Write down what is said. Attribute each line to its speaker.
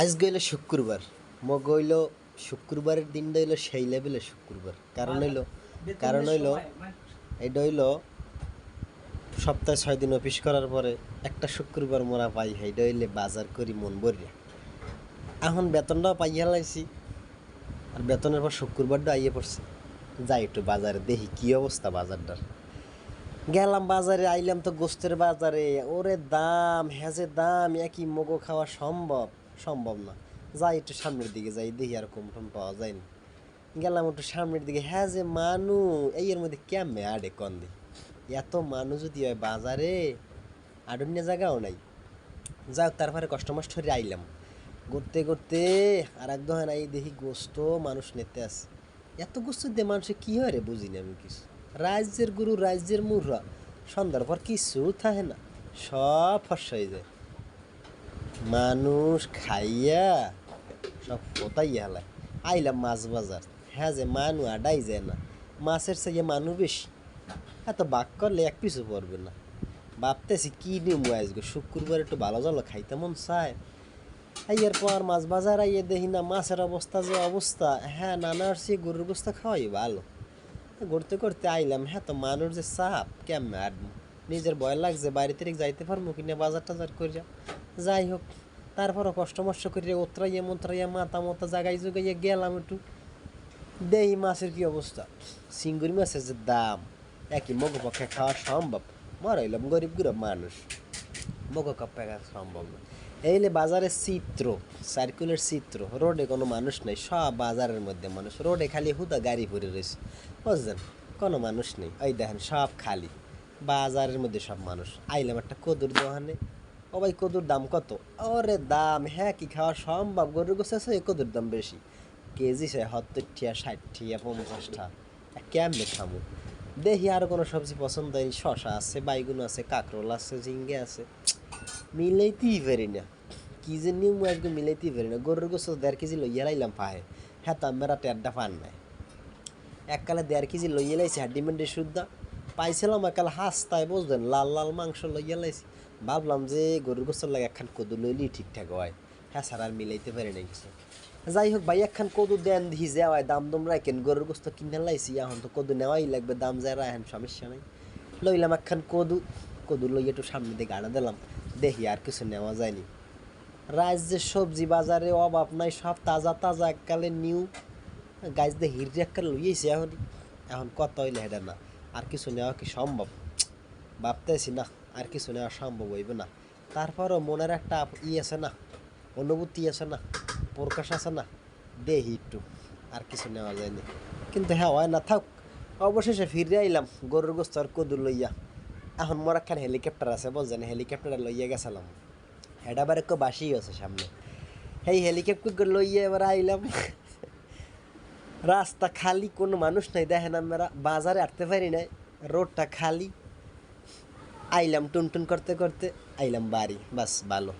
Speaker 1: আজকে হইলো শুক্রবার। মগ হইলো শুক্রবারের দিনটা হইলো সেই লেভেলে শুক্রবার। কারণ হইলো এটা হইলো সপ্তাহে 6 দিন অফিস করার পরে একটা শুক্রবার মোরা পাই, সেইটা হইলে বাজার করি মন ভরিয়া। এখন বেতনটাও পাইয়া লাইছি, আর বেতনের পর শুক্রবারটা আইয়ে পড়ছে। যাই একটু বাজারে দেখি কি অবস্থা বাজারটার। গেলাম বাজারে, আইলাম তো গোস্তের বাজারে। ওরে দাম, হ্যাঁ দাম, একই মগো খাওয়া সম্ভব সম্ভব না। যাই একটু সামনের দিকে যাই, দেখি আর কম টম পাওয়া যায় না। গেলাম একটু সামনের দিকে, হ্যাঁ যে মানু এই এর মধ্যে কেমনে আডে কন দি, এত মানুষ যদি হয় বাজারে, আডন্য জায়গাও নাই। যাক তারপরে কষ্ট মষ্ট হয়ে আইলাম ঘুরতে ঘুরতে। আর এক দোকান আই দেখি গোস্ত মানুষ নিতে আছে। এত গোস্ত দিয়ে মানুষে কী হয় রে বুঝি না আমি কিছু। রাজ্যের গুরু রাজ্যের মুরা, সন্ধ্যার পর কিছু থাকে না, সব ফর্সা হয়ে যায়। মানুষ খাইয়া সব কোথায় হেলায়। আইলাম মাছ বাজার, হ্যাঁ যে মানু আডাই যায় না, মাছের চাইয়ে মানু বেশি। এত বাক করলে এক পিছু পড়বে না। ভাবতেছি কী নিয়ম আজকে শুক্রবার একটু ভালো জালো খাইতে মন চায়। আইয়ার পর মাছ বাজার আইয়ে দেখি না মাছের অবস্থা যে অবস্থা, হ্যাঁ নানার সে গরুর গোস্ত খাওয়াই ভালো। ঘুরতে করতে আইলাম, হ্যাঁ তো মানুষ যে চাপ কেমন আর নিজের ভয় লাগছে, বাড়ি থেকে যাইতে পারবো কিনা বাজার টাজার করিয়া। যাই হোক, তারপরও কষ্ট মষ্ট করিয়া ওতরাইয়া মন্ত্রাইয়া মাথা মতো জাগাই জুগাইয়া গেলাম একটু। দেহি মাছের কি অবস্থা, চিংড়ি মাছের যে দাম, একই মগ পক্ষে খাওয়া সম্ভব। মরাইলাম গরিব গরিব মানুষ, মগ পক্ষে খাওয়া সম্ভব না। এইলে বাজারের চিত্র, সার্কুলের চিত্র, রোডে কোনো মানুষ নেই, সব বাজারের মধ্যে মানুষ। রোডে খালি হুদা গাড়ি ভরে রয়েছে, বুঝলেন, কোনো মানুষ নেই। ওই দেখেন সব খালি, বাজারের মধ্যে সব মানুষ। আইলাম একটা কদুর দোকানে, ও ভাই কদুর দাম কত? ওরে দাম, হ্যাঁ কি খাওয়া সম্ভব, গরুর গোছ আছে, কদুর দাম বেশি। কেজি সে 70 60 50 কেমনে খামু। দেখি আরও কোনো সবজি পছন্দ হয়, শশা আছে, বাইগুন আছে, কাঁকরোল আছে, ঝিঙ্গে আছে, মিলাইতেই পারি না। কি যে নিয়ম আজকে মিলাইতেই পারি না। গরুর গোছ 1.5 কেজি লইয়া লাইলাম পাহে, হ্যাঁ তো আমরা টেড্ডা পান নাই। এককালে 1.5 কেজি লইয়া লাইছি, হাড্ডি মেন্ডি শুদ্ধা পাইছিলাম। এককালে হাসতায় বুঝলেন, লাল লাল মাংস লইয়া লাইছি। ভাবলাম যে গরুর গোছর লাগে একখান কদু লইলেই ঠিকঠাক হয়, হ্যাঁ স্যার আর মিলাইতে পারি নাই কিছু। যাই হোক ভাই, একখান কদু দেন দিহি যাওয়ায়, দাম দম রাখেন, গরুর গোস্ত কিনে লাইছি, এখন তো কদু নেওয়াই লাগবে, দাম যায় রাখেন, সমস্যা নাই। লইলাম একখান কদু, কদু লইয়া একটু সামনে দিকে আনা দিলাম, দেখি আর কিছু নেওয়া যায়নি। রাজ্যের সবজি বাজারে অভাব নাই, সব তাজা তাজা, এককালে নিউ গাছ দিয়ে হিররি এককালে লইয়েছি। এখন কত হইলে হেডা না, আর কিছু নেওয়া কি সম্ভব? ভাবতেছি না আর কিছু নেওয়া সম্ভব হইবে না। তারপরও মনের একটা আছে না, অনুভূতি আছে না, প্রকাশ আছে না, দেহি একটু আর কিছু নেওয়া যায়নি। কিন্তু হ্যাঁ হয় না, থাক। অবশেষে ফিরে আইলাম গরুর গোস্ত আর কদু লইয়া। এখন মোর একখান হেলিকপ্টার আছে বুঝছেন, হেলিকপ্টারে লইয়া গেছিলাম, হেডা বার একটু বাসি আছে সামনে। এই হেলিকপ্টার লইয়া এবার আইলাম। রাস্তা খালি, কোনো মানুষ নাই, দেখেন আমরা বাজারে আটতে পারি নাই, রোডটা খালি। আইলাম টুনটুন করতে করতে, আইলাম বাড়ি, বাস ভালো।